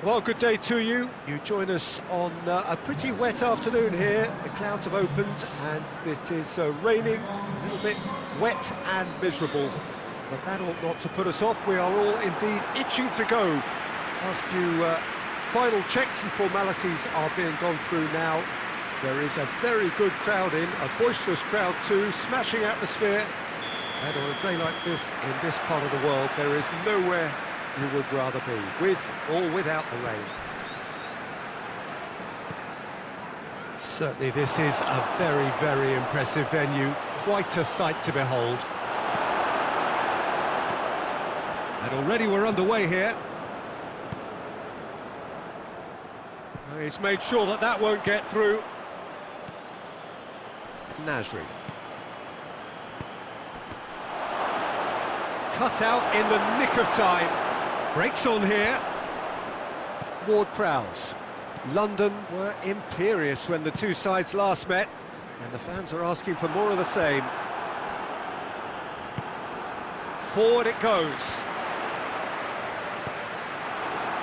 Well, good day to you. You join us on a pretty wet afternoon here. The clouds have opened and it is raining, a little bit wet and miserable. But that ought not to put us off. We are all indeed itching to go. Last few final checks and formalities are being gone through now. There is a very good crowd in, a boisterous crowd too, smashing atmosphere. And on a day like this, in this part of the world, there is nowhere you would rather be, with or without the rain. Certainly this is a very, very impressive venue, quite a sight to behold. And already we're underway here. He's made sure that that won't get through. Nasri. Cut out in the nick of time. Breaks on here. Ward-Prowse. London were imperious when the two sides last met, and the fans are asking for more of the same. Forward it goes.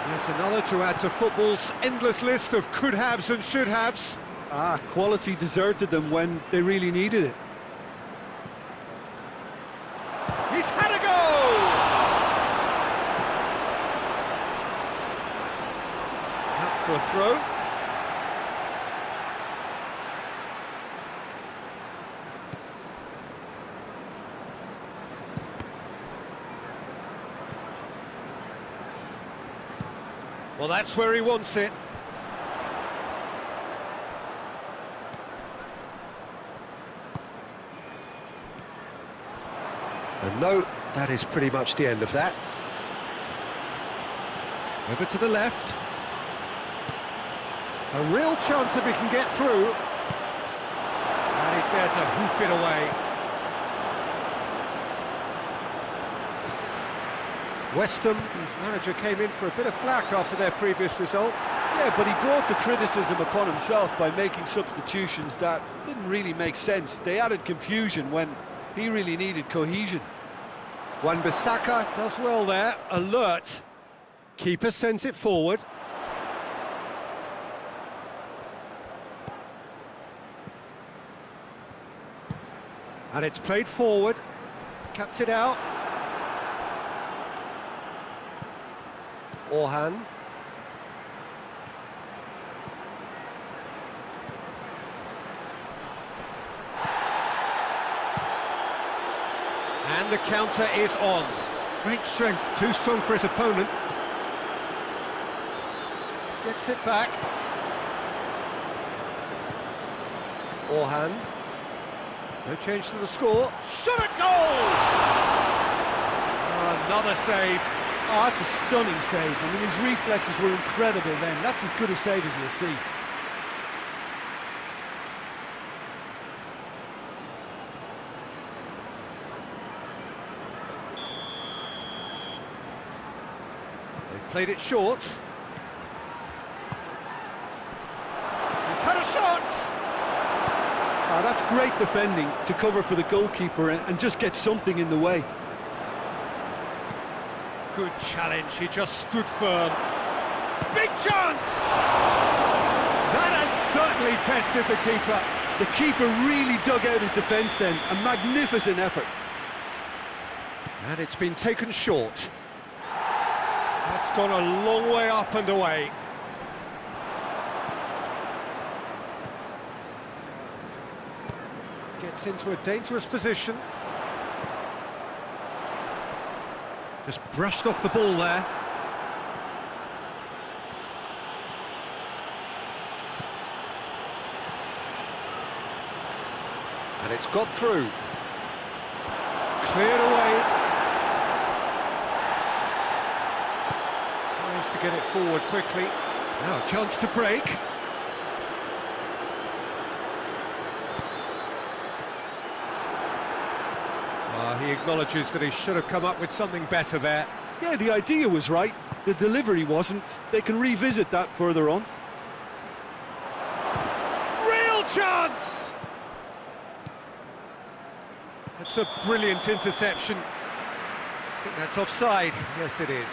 There's another to add to football's endless list of could-haves and should-haves. Quality deserted them when they really needed it. He's had a go! Out for a throw. Well, that's where he wants it. And no, that is pretty much the end of that. Over to the left. A real chance that we can get through. And he's there to hoof it away. West Ham, whose manager came in for a bit of flack after their previous result. Yeah, but he brought the criticism upon himself by making substitutions that didn't really make sense. They added confusion when he really needed cohesion. Wan-Bissaka does well there, alert. Keeper sends it forward. And it's played forward. Cuts it out. Orhan. And the counter is on. Great strength, too strong for his opponent. Gets it back. Orhan. No change to the score. Shot at goal! Another save. Oh, that's a stunning save. I mean, his reflexes were incredible then. That's as good a save as you'll see. They've played it short. He's had a shot! Oh, that's great defending to cover for the goalkeeper and just get something in the way. Good challenge, he just stood firm. Big chance! That has certainly tested the keeper. The keeper really dug out his defence then, a magnificent effort. And it's been taken short. That's gone a long way up and away. Gets into a dangerous position. Just brushed off the ball there. And it's got through. Cleared away. Tries to get it forward quickly. Now a chance to break. He acknowledges that he should have come up with something better there. Yeah, the idea was right, the delivery wasn't. They can revisit that further on. Real chance! That's a brilliant interception. I think that's offside. Yes, it is.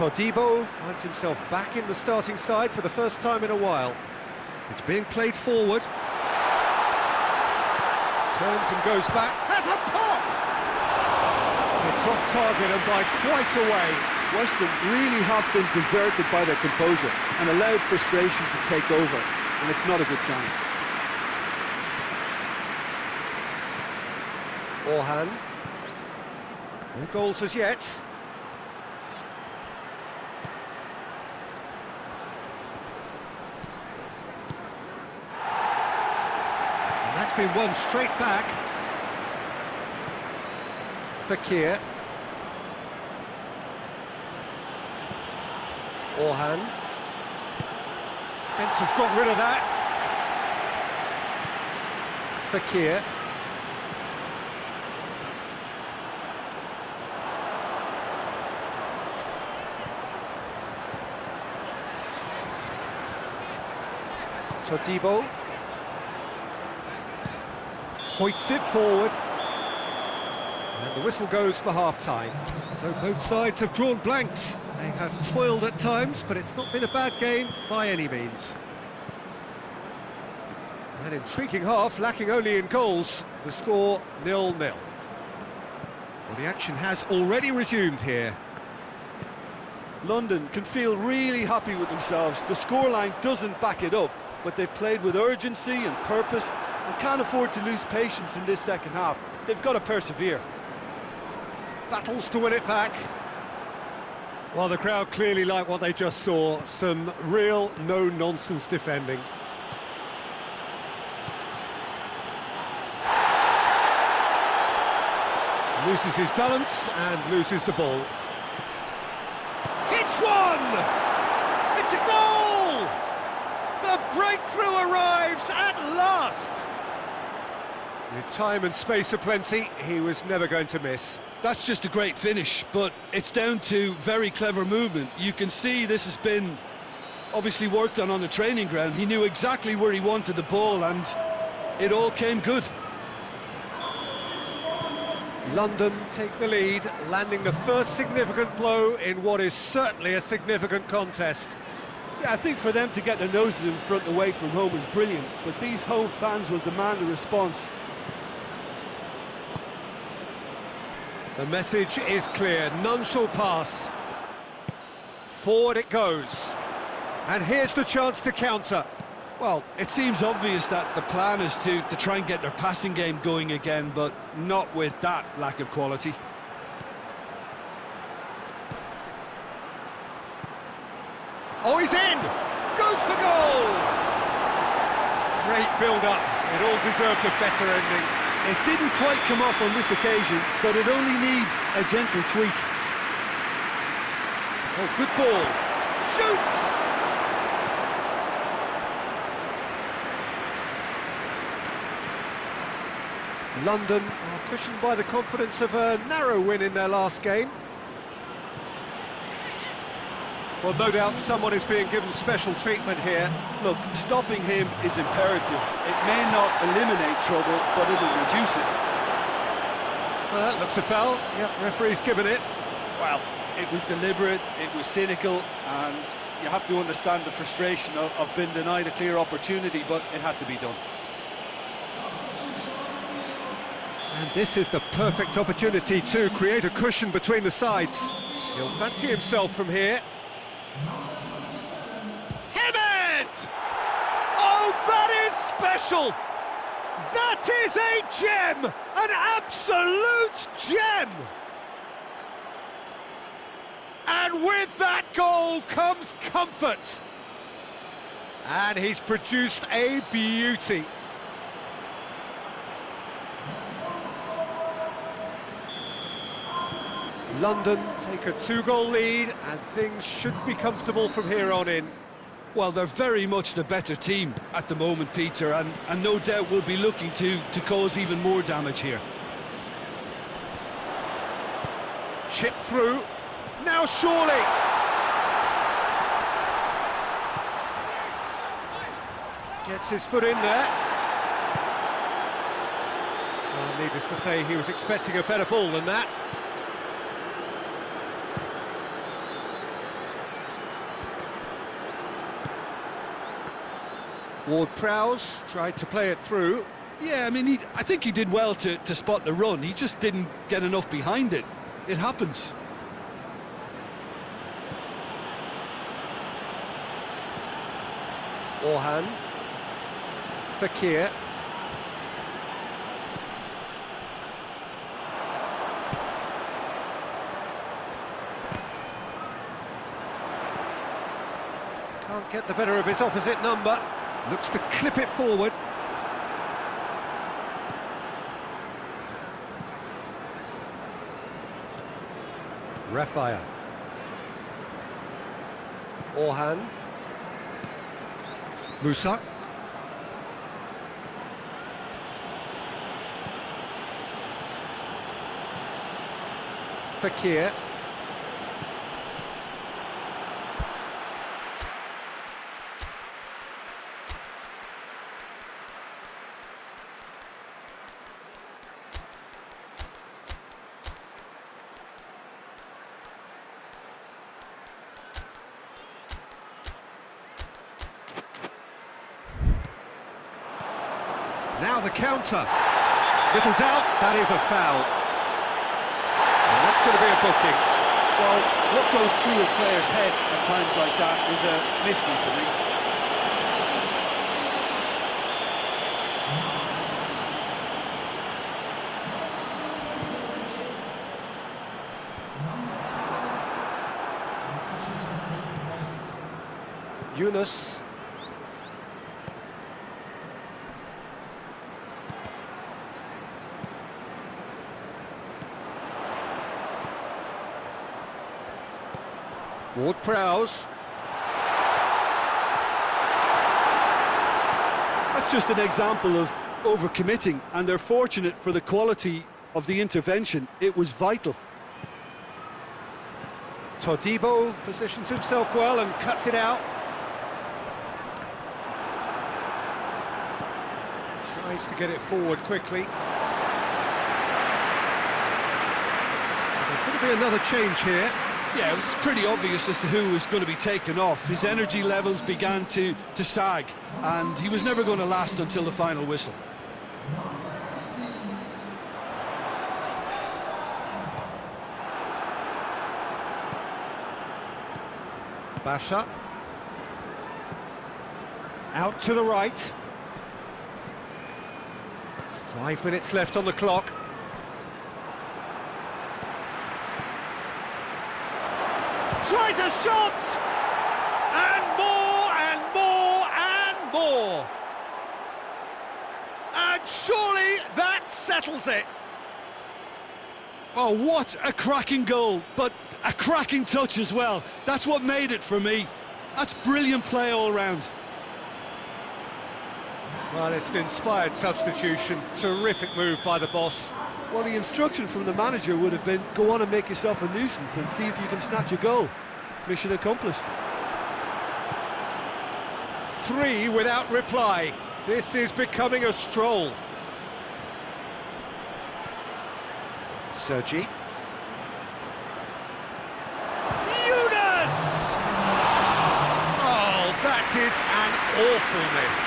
Todibo finds himself back in the starting side for the first time in a while. It's being played forward. Turns and goes back. Has a pop! It's off target and by quite a way. Western really have been deserted by their composure and allowed frustration to take over, and it's not a good sign. Orhan. No goals as yet. And that's been won straight back. Fakir. Orhan. Fence has got rid of that. Fakir. Todibo hoists it forward, and the whistle goes for half-time. So both sides have drawn blanks. They have toiled at times, but it's not been a bad game by any means. An intriguing half, lacking only in goals. The score 0-0. Well, the action has already resumed here. London can feel really happy with themselves. The scoreline doesn't back it up, but they've played with urgency and purpose and can't afford to lose patience in this second half. They've got to persevere. Battles to win it back. Well, the crowd clearly like what they just saw. Some real no-nonsense defending. Loses his balance and loses the ball. It's one! It's a goal! The breakthrough arrives at last! With time and space aplenty, he was never going to miss. That's just a great finish, but it's down to very clever movement. You can see this has been obviously worked on the training ground. He knew exactly where he wanted the ball, and it all came good. London take the lead, landing the first significant blow in what is certainly a significant contest. Yeah, I think for them to get their noses in front away from home is brilliant, but these home fans will demand a response. The message is clear, none shall pass. Forward it goes. And here's the chance to counter. Well, it seems obvious that the plan is to try and get their passing game going again, but not with that lack of quality. Oh, he's in! Goes for goal! Great build-up. It all deserved a better ending. It didn't quite come off on this occasion, but it only needs a gentle tweak. Oh, good ball. Shoots! London are cushioned by the confidence of a narrow win in their last game. Well, no doubt someone is being given special treatment here. Look, stopping him is imperative. It may not eliminate trouble, but it'll reduce it. Well, that looks a foul. Yep, referee's given it. Well, it was deliberate, it was cynical, and you have to understand the frustration of being denied a clear opportunity, but it had to be done. And this is the perfect opportunity to create a cushion between the sides. He'll fancy himself from here. Hemed! Oh, that is special! That is a gem! An absolute gem! And with that goal comes comfort. And he's produced a beauty. London take a 2-goal lead, and things should be comfortable from here on in. Well, they're very much the better team at the moment, Peter, and no doubt will be looking to cause even more damage here. Chip through, now surely! Gets his foot in there. Well, needless to say, he was expecting a better ball than that. Ward-Prowse tried to play it through. Yeah, I mean, I think he did well to spot the run. He just didn't get enough behind it. It happens. Orhan. Fakir. Can't get the better of his opposite number. Looks to clip it forward. Rafaya. Orhan. Musa. Fakir. Now the counter. Little doubt, that is a foul. And that's going to be a booking. Well, what goes through a player's head at times like that is a mystery to me. Yunus. Ward-Prowse. That's just an example of overcommitting, and they're fortunate for the quality of the intervention. It was vital. Todibo positions himself well and cuts it out. Tries to get it forward quickly. There's going to be another change here. Yeah, it's pretty obvious as to who was going to be taken off. His energy levels began to sag, and he was never going to last until the final whistle. Basha. Out to the right. 5 minutes left on the clock. Tries a shot! And more, and more, and more! And surely that settles it! Oh, what a cracking goal, but a cracking touch as well. That's what made it for me. That's brilliant play all round. Well, it's an inspired substitution. Terrific move by the boss. Well, the instruction from the manager would have been, go on and make yourself a nuisance and see if you can snatch a goal. Mission accomplished. 3 without reply. This is becoming a stroll. Sergi. Yunus! Oh, that is an awfulness.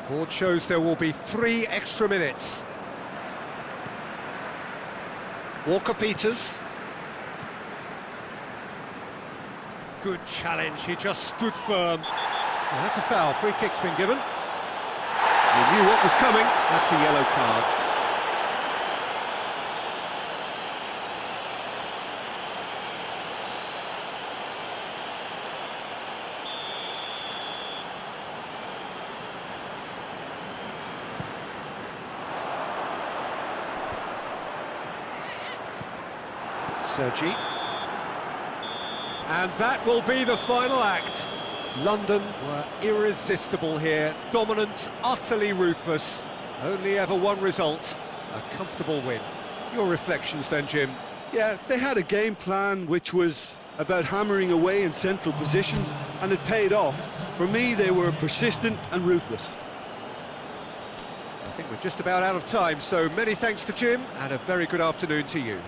Board shows there will be 3 extra minutes. Walker-Peters. Good challenge, he just stood firm. Well, that's a foul, free kick's been given. He knew what was coming, that's a yellow card. Sergi. And that will be the final act. London were irresistible here, dominant, utterly ruthless. Only ever one result, a comfortable win. Your reflections then, Jim? Yeah, they had a game plan which was about hammering away in central positions, and it paid off. For me, they were persistent and ruthless. I think we're just about out of time, so many thanks to Jim, and a very good afternoon to you.